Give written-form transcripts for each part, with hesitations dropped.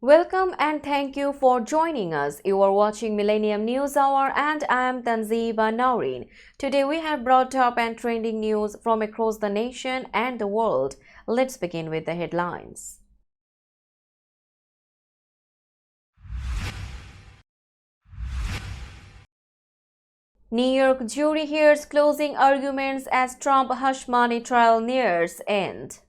Welcome and thank you for joining us. You are watching Millennium News Hour and I am Tanzeeba Naureen. Today we have brought top and trending news from across the nation and the world. Let's begin with the headlines. New York jury hears closing arguments as Trump hush money trial nears end.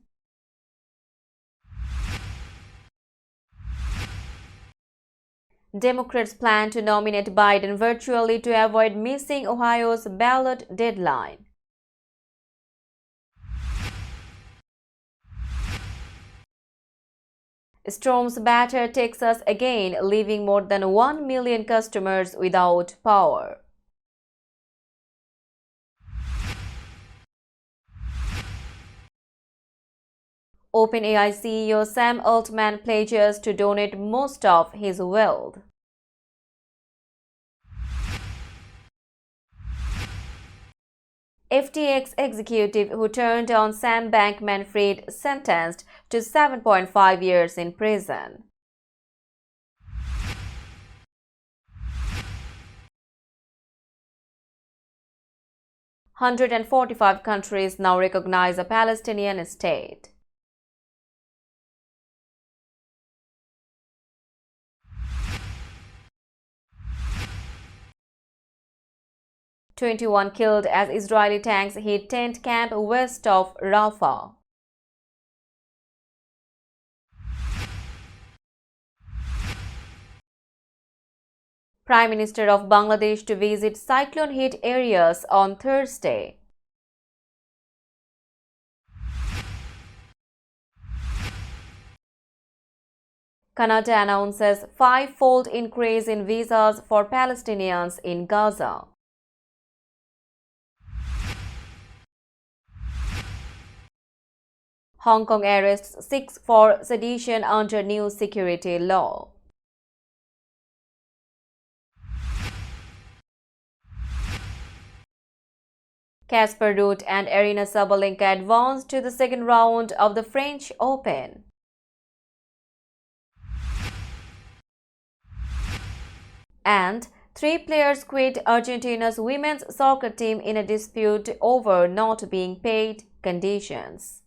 Democrats plan to nominate Biden virtually to avoid missing Ohio's ballot deadline. Storms batter Texas again, leaving more than 1 million customers without power. OpenAI CEO Sam Altman pledges to donate most of his wealth. FTX executive who turned on Sam Bankman-Fried sentenced to 7.5 years in prison. "145 countries now recognize a Palestinian state." 21 killed as Israeli tanks hit tent camp west of Rafah. Prime Minister of Bangladesh to visit cyclone-hit areas on Thursday. Canada announces five-fold increase in visas for Palestinians in Gaza. Hong Kong arrests 6 for sedition under new security law. Casper Ruud and Aryna Sabalenka advanced to the second round of the French Open. And 3 players quit Argentina's women's soccer team in a dispute over not being paid conditions.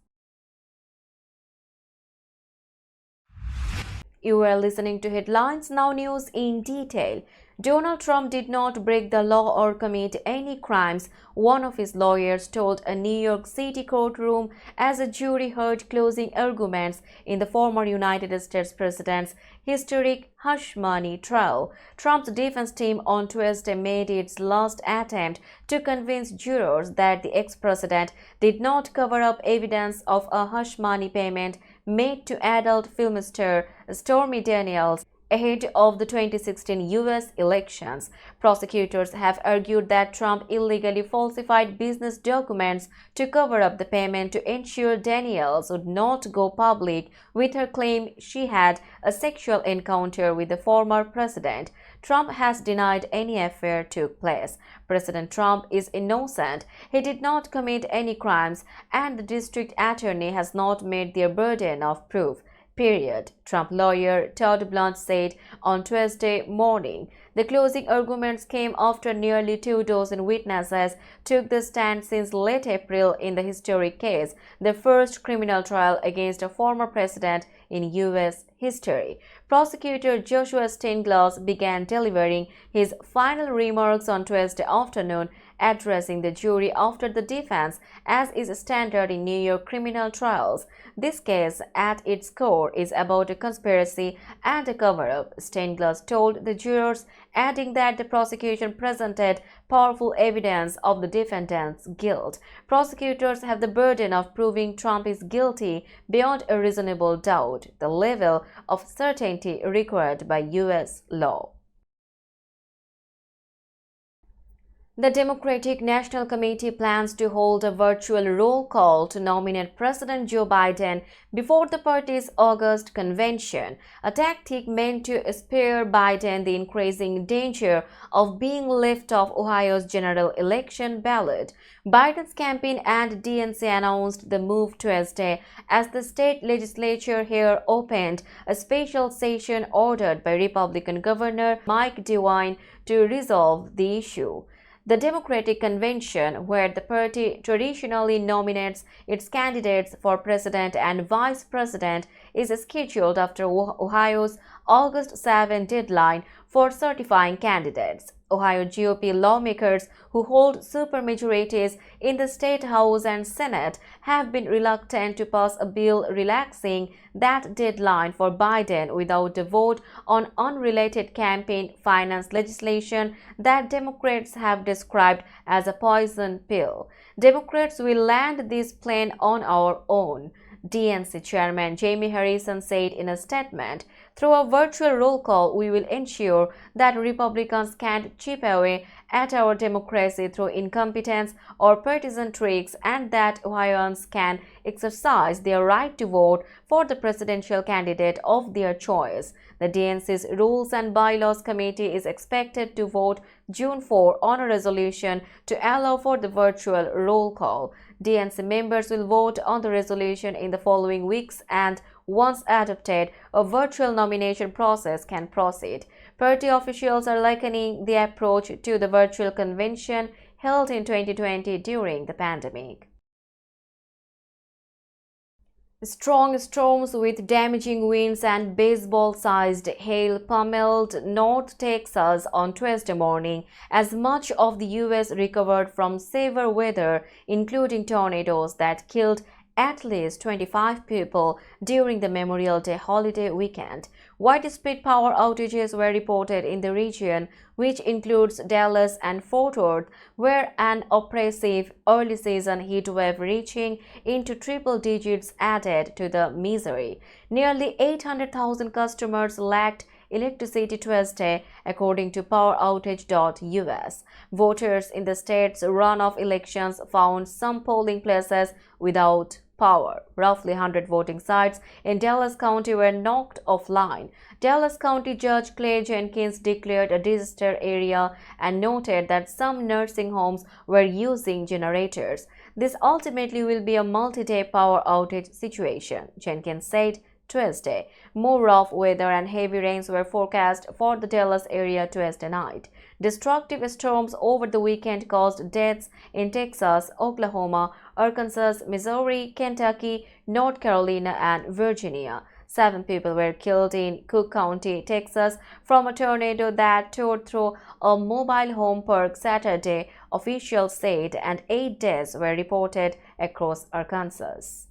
You are listening to Headlines Now News in detail. Donald Trump did not break the law or commit any crimes, one of his lawyers told a New York City courtroom as a jury heard closing arguments in the former United States president's historic hush money trial. Trump's defense team on Tuesday made its last attempt to convince jurors that the ex-president did not cover up evidence of a hush money payment made to adult film star Stormy Daniels ahead of the 2016 U.S. elections. Prosecutors have argued that Trump illegally falsified business documents to cover up the payment to ensure Daniels would not go public with her claim she had a sexual encounter with the former president. Trump has denied any affair took place. President Trump is innocent. He did not commit any crimes, and the district attorney has not met their burden of proof. Period, Trump lawyer Todd Blunt said on Tuesday morning. The closing arguments came after nearly 2 dozen witnesses took the stand since late April in the historic case, the first criminal trial against a former president in U.S. history. Prosecutor Joshua Steinglass began delivering his final remarks on Tuesday afternoon, addressing the jury after the defense, as is standard in New York criminal trials. This case, at its core, is about a conspiracy and a cover-up, Steinglass told the jurors, adding that the prosecution presented powerful evidence of the defendant's guilt. Prosecutors have the burden of proving Trump is guilty beyond a reasonable doubt, the level of certainty required by U.S. law. The Democratic National Committee plans to hold a virtual roll call to nominate President Joe Biden before the party's August convention, a tactic meant to spare Biden the increasing danger of being left off Ohio's general election ballot. Biden's campaign and DNC announced the move Tuesday as the state legislature here opened a special session ordered by Republican Governor Mike DeWine to resolve the issue. The Democratic Convention, where the party traditionally nominates its candidates for president and vice president, is scheduled after Ohio's August 7 deadline for certifying candidates. Ohio GOP lawmakers who hold supermajorities in the State House and Senate have been reluctant to pass a bill relaxing that deadline for Biden without a vote on unrelated campaign finance legislation that Democrats have described as a poison pill. Democrats will land this plane on our own, DNC Chairman Jamie Harrison said in a statement. Through a virtual roll call, we will ensure that Republicans can't chip away at our democracy through incompetence or partisan tricks, and that Ohioans can exercise their right to vote for the presidential candidate of their choice. The DNC's Rules and Bylaws Committee is expected to vote June 4 on a resolution to allow for the virtual roll call. DNC members will vote on the resolution in the following weeks, and once adopted, a virtual nomination process can proceed. Party officials are likening the approach to the virtual convention held in 2020 during the pandemic. Strong storms with damaging winds and baseball-sized hail pummeled North Texas on Tuesday morning as much of the U.S. recovered from severe weather, including tornadoes that killed at least 25 people during the Memorial Day holiday weekend. Widespread power outages were reported in the region, which includes Dallas and Fort Worth, where an oppressive early-season heat wave reaching into triple digits added to the misery. Nearly 800,000 customers lacked electricity Tuesday, according to PowerOutage.us. Voters in the state's runoff elections found some polling places without power. Roughly 100 voting sites in Dallas County were knocked offline. Dallas County Judge Clay Jenkins declared a disaster area and noted that some nursing homes were using generators. This ultimately will be a multi-day power outage situation, Jenkins said Tuesday. More rough weather and heavy rains were forecast for the Dallas area Tuesday night. Destructive storms over the weekend caused deaths in Texas, Oklahoma, Arkansas, Missouri, Kentucky, North Carolina, and Virginia. 7 people were killed in Cook County, Texas, from a tornado that tore through a mobile home park Saturday, officials said, and 8 deaths were reported across Arkansas.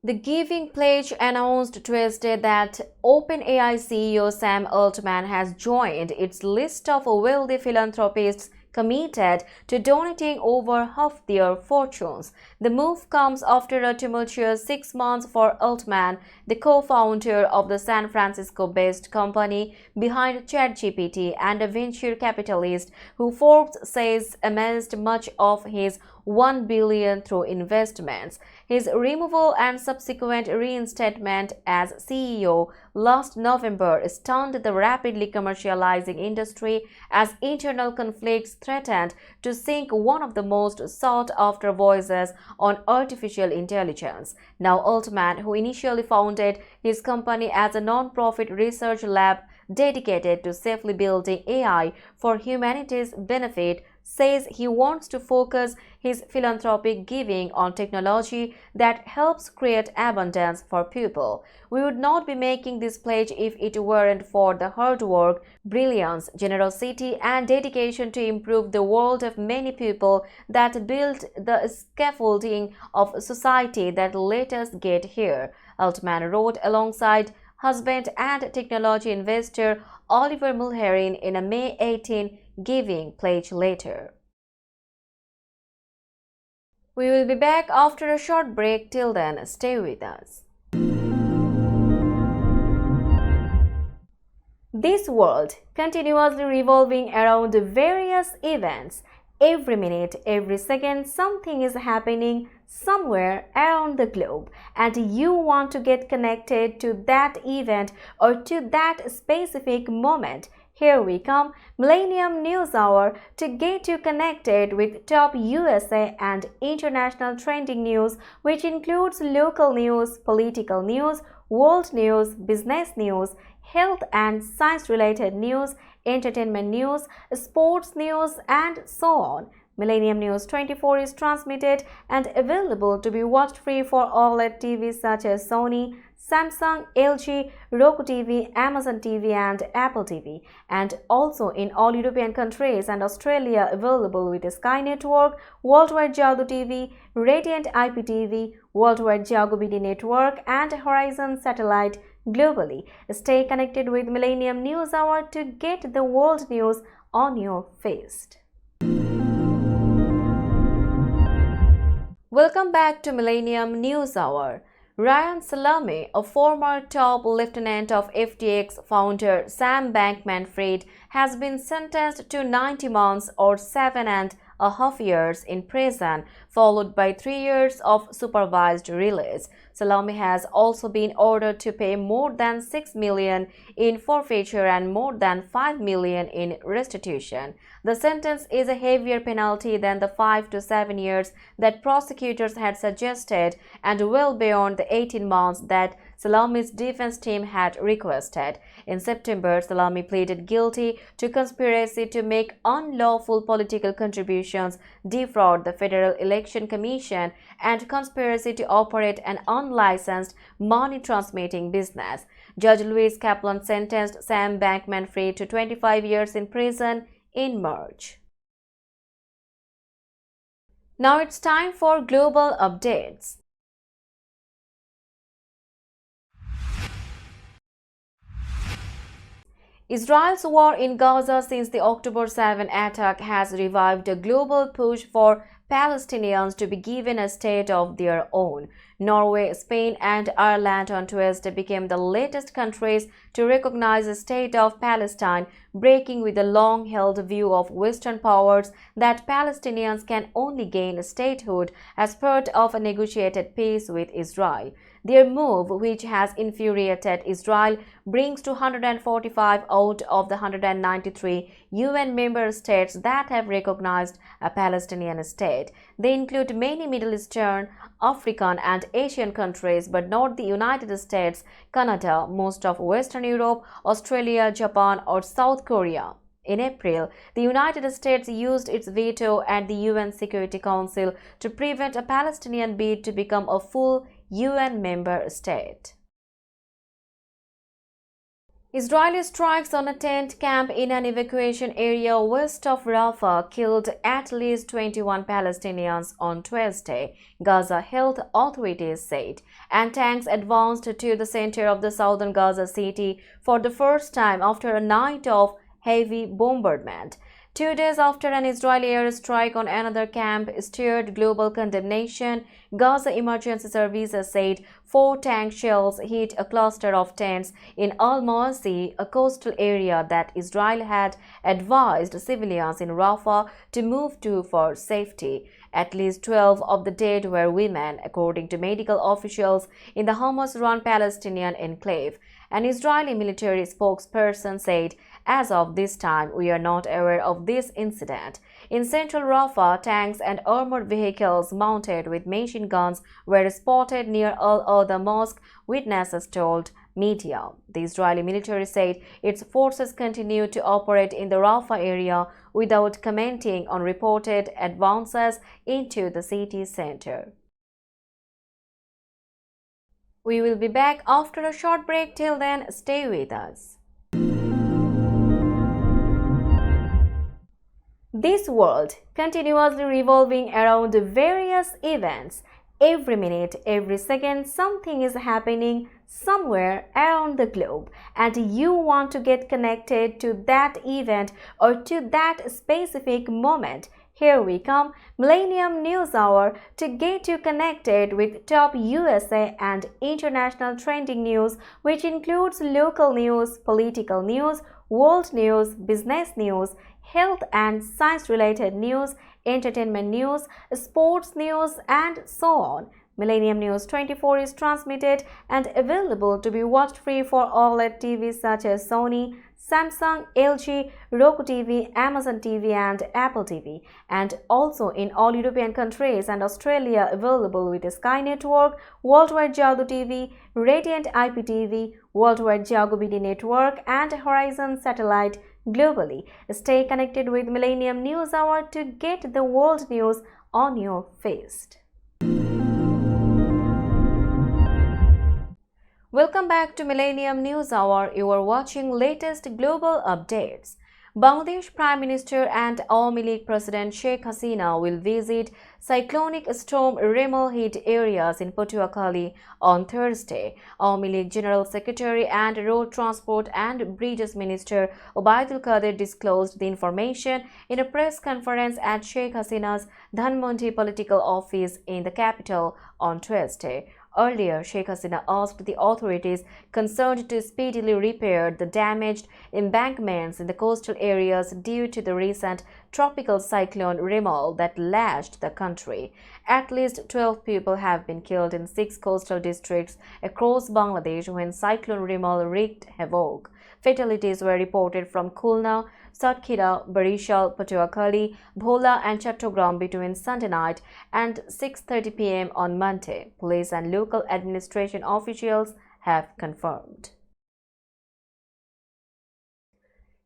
The Giving Pledge announced Tuesday that OpenAI CEO Sam Altman has joined its list of wealthy philanthropists committed to donating over half their fortunes. The move comes after a tumultuous 6 months for Altman, the co-founder of the San Francisco-based company behind ChatGPT and a venture capitalist who Forbes says amassed much of his $1 billion through investments. His removal and subsequent reinstatement as CEO last November stunned the rapidly commercializing industry as internal conflicts threatened to sink one of the most sought-after voices on artificial intelligence. Now Altman, who initially founded his company as a non-profit research lab dedicated to safely building AI for humanity's benefit, says he wants to focus his philanthropic giving on technology that helps create abundance for people. We would not be making this pledge if it weren't for the hard work, brilliance, generosity, and dedication to improve the world of many people that built the scaffolding of society that let us get here, Altman wrote alongside husband and technology investor Oliver Mulherin in a May 18 Giving Pledge letter. We will be back after a short break. Till then, stay with us. This world continuously revolving around various events. Every minute, every second, something is happening somewhere around the globe, and you want to get connected to that event or to that specific moment. Here we come, Millennium News Hour, to get you connected with top USA and international trending news, which includes local news, political news, world news, business news, health and science-related news, entertainment news, sports news, and so on. Millennium News 24 is transmitted and available to be watched free for OLED TVs such as Sony, Samsung, LG, Roku TV, Amazon TV, and Apple TV, and also in all European countries and Australia available with Sky Network, Worldwide Jago TV, Radiant IPTV, Worldwide Jago BD Network, and Horizon Satellite globally. Stay connected with Millennium News Hour to get the world news on your feed. Welcome back to Millennium News Hour. Ryan Salame, a former top lieutenant of FTX founder Sam Bankman-Fried, has been sentenced to 90 months or 7.5 years in prison, followed by 3 years of supervised release. Salame has also been ordered to pay more than $6 million in forfeiture and more than $5 million in restitution. The sentence is a heavier penalty than the 5 to 7 years that prosecutors had suggested and well beyond the 18 months that Salame's defense team had requested. In September, Salame pleaded guilty to conspiracy to make unlawful political contributions, defraud the Federal Election Commission, and conspiracy to operate an unlicensed money transmitting business. Judge Louis Kaplan sentenced Sam Bankman-Fried to 25 years in prison in March. Now it's time for global updates. Israel's war in Gaza since the October 7 attack has revived a global push for Palestinians to be given a state of their own. Norway, Spain, and Ireland on Tuesday became the latest countries to recognize the state of Palestine, breaking with the long-held view of Western powers that Palestinians can only gain statehood as part of a negotiated peace with Israel. Their move, which has infuriated Israel, brings to 145 out of the 193 UN member states that have recognized a Palestinian state. They include many Middle Eastern, African, and Asian countries, but not the United States, Canada, most of Western Europe, Australia, Japan, or South Korea. In April, the United States used its veto at the UN Security Council to prevent a Palestinian bid to become a full UN member state. Israeli strikes on a tent camp in an evacuation area west of Rafah killed at least 21 Palestinians on Tuesday, Gaza health authorities said, and tanks advanced to the center of the southern Gaza city for the first time after a night of heavy bombardment. 2 days after an Israeli airstrike on another camp stirred global condemnation, Gaza Emergency Services said 4 tank shells hit a cluster of tents in Al-Mawasi, a coastal area that Israel had advised civilians in Rafah to move to for safety. At least 12 of the dead were women, according to medical officials in the Hamas-run Palestinian enclave. An Israeli military spokesperson said, "As of this time, we are not aware of this incident." In central Rafah, tanks and armored vehicles mounted with machine guns were spotted near Al-Adha Mosque, witnesses told media. The Israeli military said its forces continue to operate in the Rafah area without commenting on reported advances into the city center. We will be back after a short break. Till then, stay with us. This world continuously revolving around various events. Every minute, every second, something is happening somewhere around the globe, and you want to get connected to that event or to that specific moment. Here we come, Millennium News Hour, to get you connected with top USA and international trending news, which includes local news, political news, world news, business news, health and science-related news, entertainment news, sports news, and so on. Millennium News 24 is transmitted and available to be watched free for OLED TVs such as Sony, Samsung, LG, Roku TV, Amazon TV and Apple TV, and also in all European countries and Australia available with Sky Network, Worldwide Jago TV, Radiant IPTV, Worldwide Jago BD Network and Horizon Satellite globally. Stay connected with Millennium News Hour to get the world news on your feed. Welcome back to Millennium News Hour. You are watching latest global updates. Bangladesh Prime Minister and Awami League President Sheikh Hasina will visit cyclonic storm Remal hit areas in Patuakhali on Thursday. Awami League General Secretary and Road Transport and Bridges Minister Obaidul Qadir disclosed the information in a press conference at Sheikh Hasina's Dhanmondi political office in the capital on Tuesday. Earlier, Sheikh Hasina asked the authorities concerned to speedily repair the damaged embankments in the coastal areas due to the recent tropical cyclone Remal that lashed the country. At least 12 people have been killed in 6 coastal districts across Bangladesh when cyclone Remal wreaked havoc. Fatalities were reported from Khulna, Satkhira, Barishal, Patuakhali, Bhola and Chattogram between Sunday night and 6:30 p.m. on Monday, police and local administration officials have confirmed.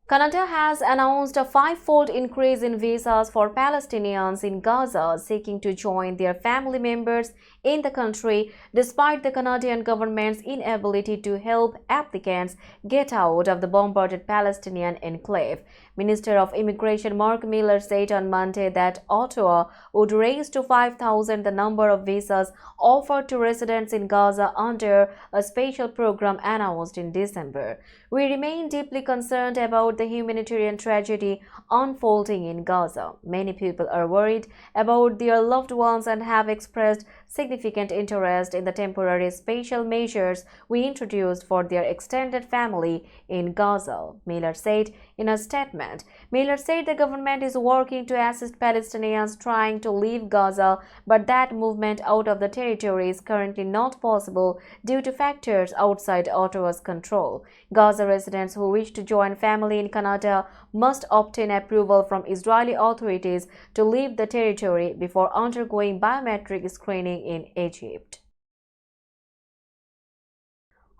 Canada has announced a 5-fold increase in visas for Palestinians in Gaza seeking to join their family members in the country, despite the Canadian government's inability to help applicants get out of the bombarded Palestinian enclave. Minister of Immigration Mark Miller said on Monday that Ottawa would raise to 5,000 the number of visas offered to residents in Gaza under a special program announced in December. We remain deeply concerned about the humanitarian tragedy unfolding in Gaza. Many people are worried about their loved ones and have expressed significant interest in the temporary special measures we introduced for their extended family in Gaza, Miller said in a statement. Miller said the government is working to assist Palestinians trying to leave Gaza, but that movement out of the territory is currently not possible due to factors outside Ottawa's control. Gaza residents who wish to join family in Canada must obtain approval from Israeli authorities to leave the territory before undergoing biometric screening in Egypt.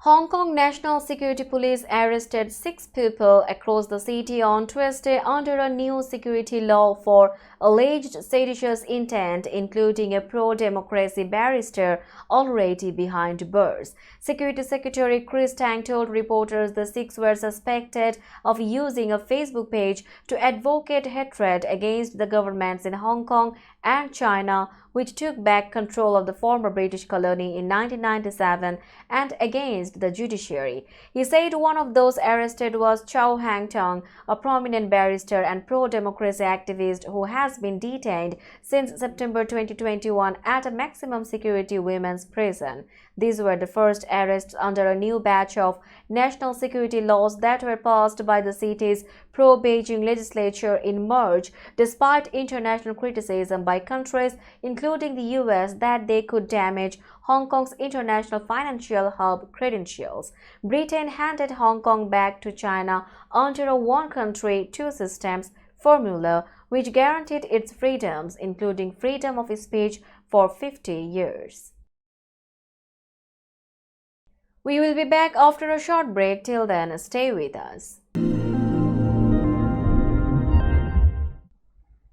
Hong Kong National Security Police arrested 6 people across the city on Tuesday under a new security law for alleged seditious intent, including a pro-democracy barrister already behind bars. Security Secretary Chris Tang told reporters the 6 were suspected of using a Facebook page to advocate hatred against the governments in Hong Kong and China, which took back control of the former British colony in 1997, and against the judiciary. He said one of those arrested was Chow Hang Tung, a prominent barrister and pro-democracy activist who has been detained since September 2021 at a maximum security women's prison. These were the first arrests under a new batch of national security laws that were passed by the city's pro-Beijing legislature in March, despite international criticism by countries, including the US, that they could damage Hong Kong's international financial hub credentials. Britain handed Hong Kong back to China under a one country, two systems formula, which guaranteed its freedoms, including freedom of speech, for 50 years. We will be back after a short break. Till then, stay with us.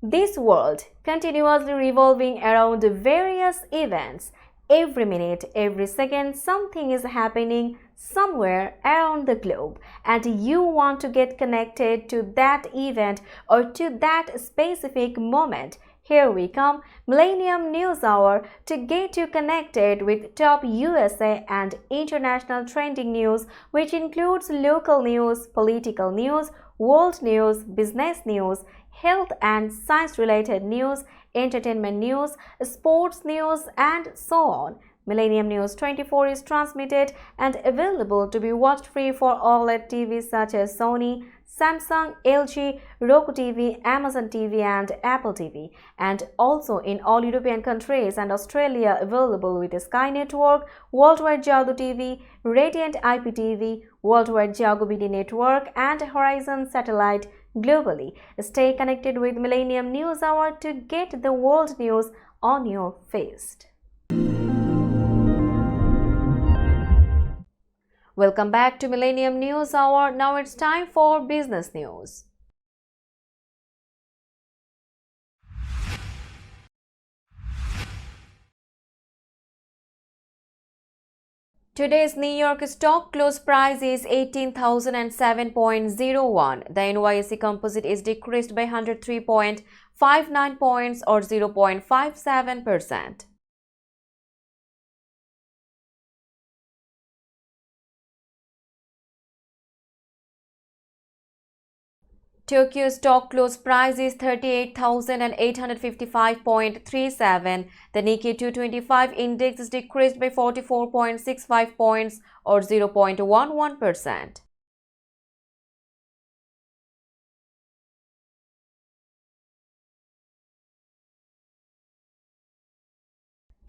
This world continuously revolving around various events. Every minute, every second, something is happening somewhere around the globe, and you want to get connected to that event or to that specific moment. Here we come, Millennium News Hour, to get you connected with top USA and international trending news, which includes local news, political news, world news, business news, health and science-related news, entertainment news, sports news, and so on. Millennium News 24 is transmitted and available to be watched free for OLED TVs such as Sony, Samsung, LG, Roku TV, Amazon TV and Apple TV, and also in all European countries and Australia available with Sky Network, Worldwide Jago TV, Radiant IPTV, Worldwide Jago BD Network and Horizon Satellite globally. Stay connected with Millennium News Hour to get the world news on your feed. Welcome back to Millennium News Hour. Now it's time for business news. Today's New York stock close price is 18,007.01. The NYSE Composite is decreased by 103.59 points or 0.57%. Tokyo stock close price is 38,855.37. The Nikkei 225 index is decreased by 44.65 points or 0.11%.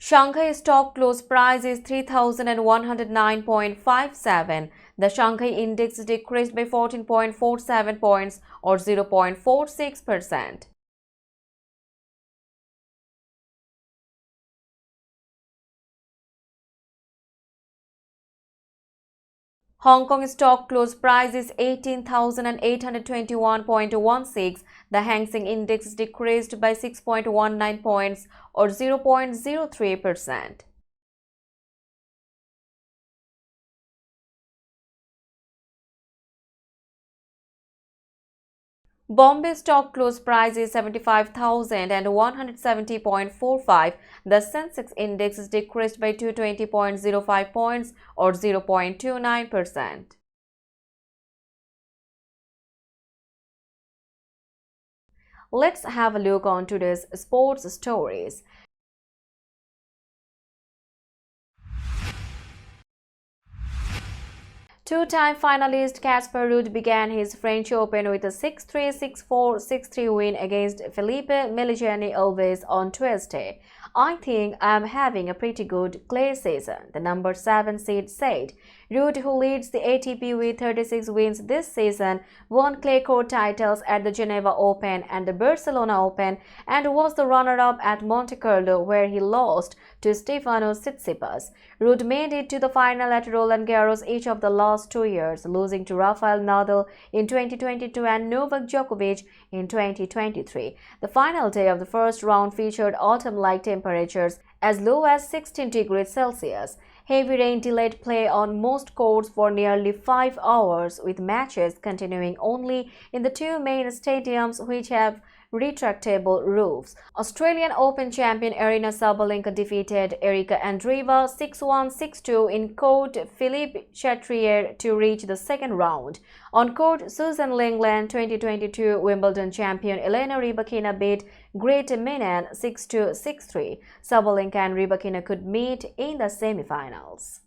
Shanghai stock close price is 3,109.57. The Shanghai index decreased by 14.47 points or 0.46%. Hong Kong stock close price is 18,821.16. The Hang Seng index decreased by 6.19 points or 0.03%. Bombay stock close price is 75,170.45. The Sensex index is decreased by 220.05 points or 0.29%. Let's have a look on today's sports stories. Two-time finalist Casper Ruud began his French Open with a 6-3, 6-4, 6-3 win against Felipe Meligeni Alves on Tuesday. "I think I'm having a pretty good clay season," the number 7 seed said. Ruud, who leads the ATP with 36 wins this season, won clay court titles at the Geneva Open and the Barcelona Open and was the runner-up at Monte Carlo, where he lost to Stefanos Tsitsipas. Ruud made it to the final at Roland Garros each of the last 2 years, losing to Rafael Nadal in 2022 and Novak Djokovic in 2023. The final day of the first round featured autumn-like temperatures as low as 16 degrees Celsius. Heavy rain delayed play on most courts for nearly 5 hours, with matches continuing only in the 2 main stadiums which have retractable roofs. Australian Open champion Aryna Sabalenka defeated Erica Andreeva 6-1, 6-2 in court Philippe Chatrier to reach the second round. On court, Susan Lenglen 2022 Wimbledon champion Elena Rybakina beat Grete Menen 6-2, 6-3. Sabalenka and Rybakina could meet in the semi-finals.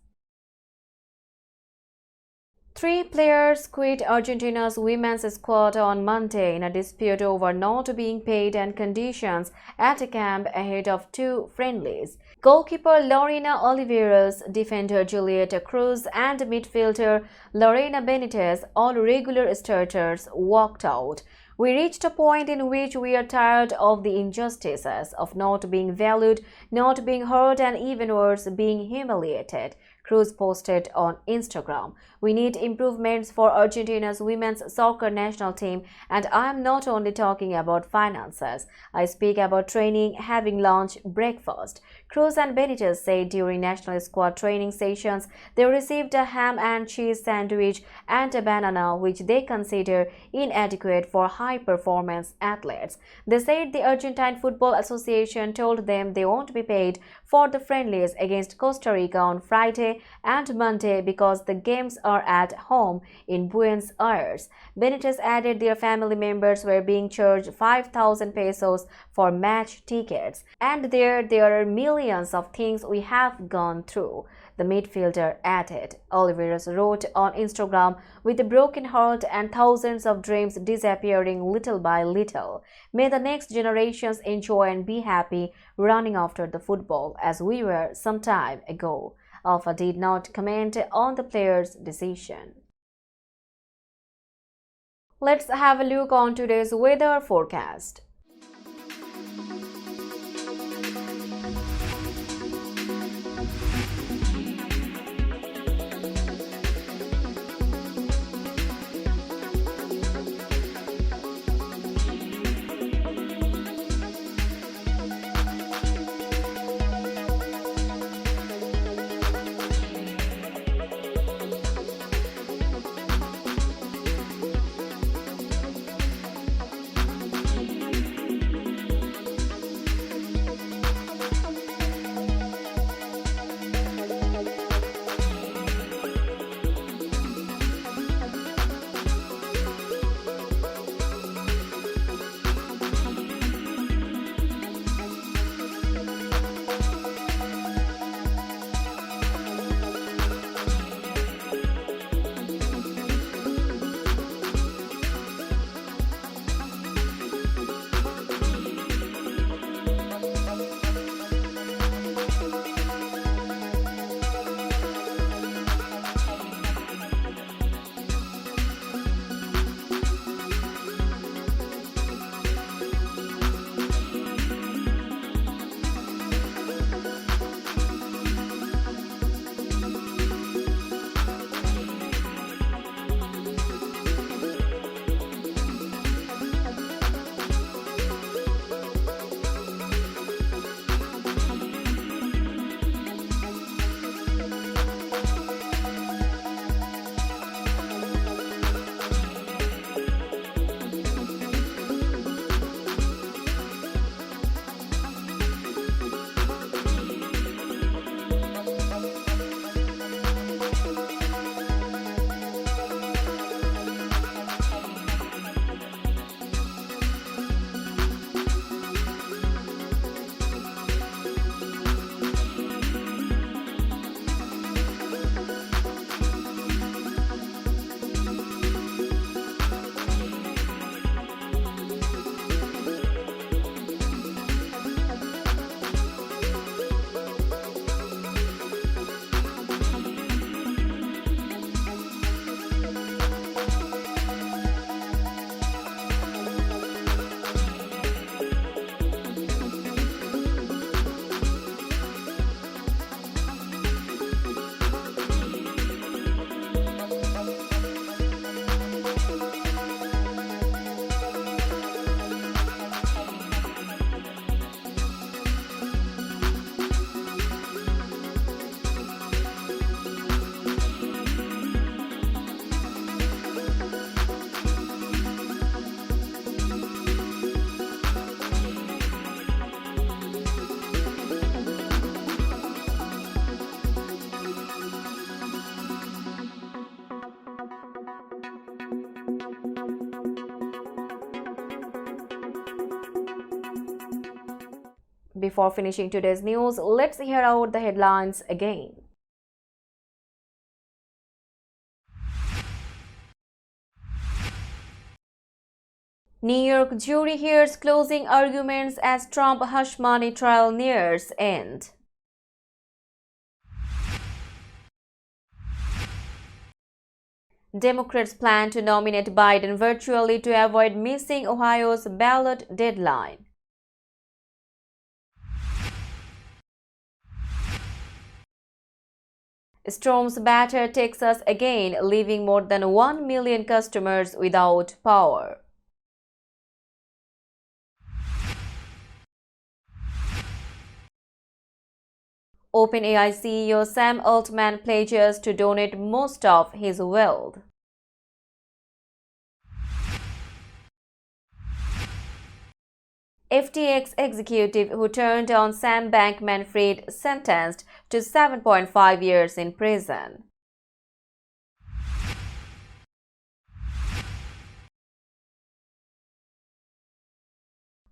3 players quit Argentina's women's squad on Monday in a dispute over not being paid and conditions at a camp ahead of 2 friendlies. Goalkeeper Lorena Oliveros, defender Julieta Cruz, and midfielder Lorena Benitez, all regular starters, walked out. "We reached a point in which we are tired of the injustices, of not being valued, not being heard, and even worse, being humiliated," Cruz posted on Instagram. "We need improvements for Argentina's women's soccer national team, and I am not only talking about finances. I speak about training, having lunch, breakfast." Cruz and Benitez said during national squad training sessions they received a ham and cheese sandwich and a banana, which they consider inadequate for high-performance athletes. They said the Argentine Football Association told them they won't be paid for the friendlies against Costa Rica on Friday and Monday because the games are at home in Buenos Aires. Benitez added their family members were being charged 5,000 pesos for match tickets. And there are millions of things we have gone through, the midfielder added. Oliveira wrote on Instagram, with a broken heart and thousands of dreams disappearing little by little. May the next generations enjoy and be happy running after the football as we were some time ago. Alpha did not comment on the player's decision. Let's have a look on today's weather forecast. Before finishing today's news, let's hear out the headlines again. New York jury hears closing arguments as Trump hush money trial nears end. Democrats plan to nominate Biden virtually to avoid missing Ohio's ballot deadline. Storms batter Texas again, leaving more than 1 million customers without power. OpenAI CEO Sam Altman pledges to donate most of his wealth. FTX executive who turned on Sam Bankman-Fried sentenced to 7.5 years in prison.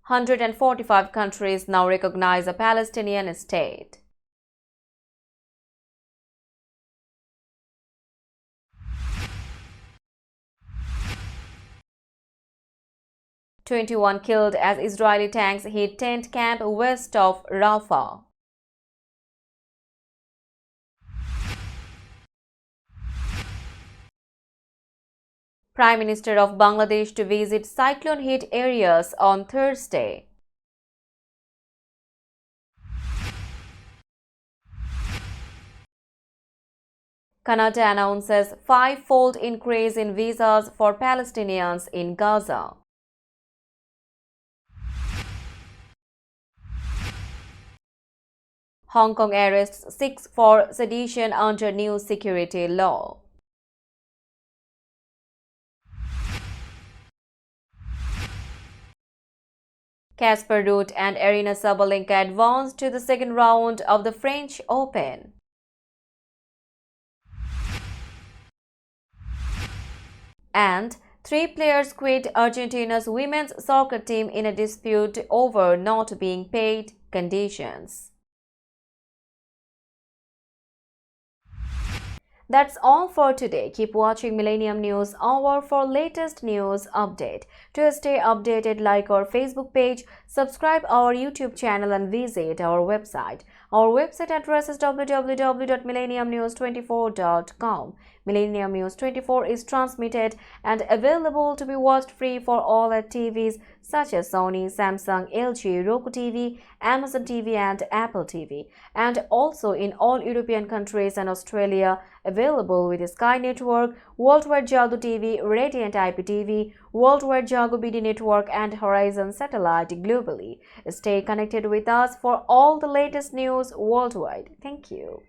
Hundred and 45 countries now recognize a Palestinian state. "21 killed as Israeli tanks hit tent camp west of Rafah." Prime Minister of Bangladesh to visit cyclone-hit areas on Thursday. Canada announces five-fold increase in visas for Palestinians in Gaza. Hong Kong arrests 6 for sedition under new security law. Casper Ruud and Aryna Sabalenka advanced to the second round of the French Open. And 3 players quit Argentina's women's soccer team in a dispute over not being paid conditions. That's all for today. Keep watching Millennium News Hour for latest news update. To stay updated, like our Facebook page, subscribe our YouTube channel and visit our website. Our website address is www.millenniumnews24.com. Millennium News 24 is transmitted and available to be watched free for all at TVs such as Sony, Samsung, LG, Roku TV, Amazon TV and Apple TV, and also in all European countries and Australia, available with Sky Network, Worldwide Jago TV, Radiant IPTV, Worldwide Jago BD Network and Horizon Satellite globally. Stay connected with us for all the latest news worldwide. Thank you.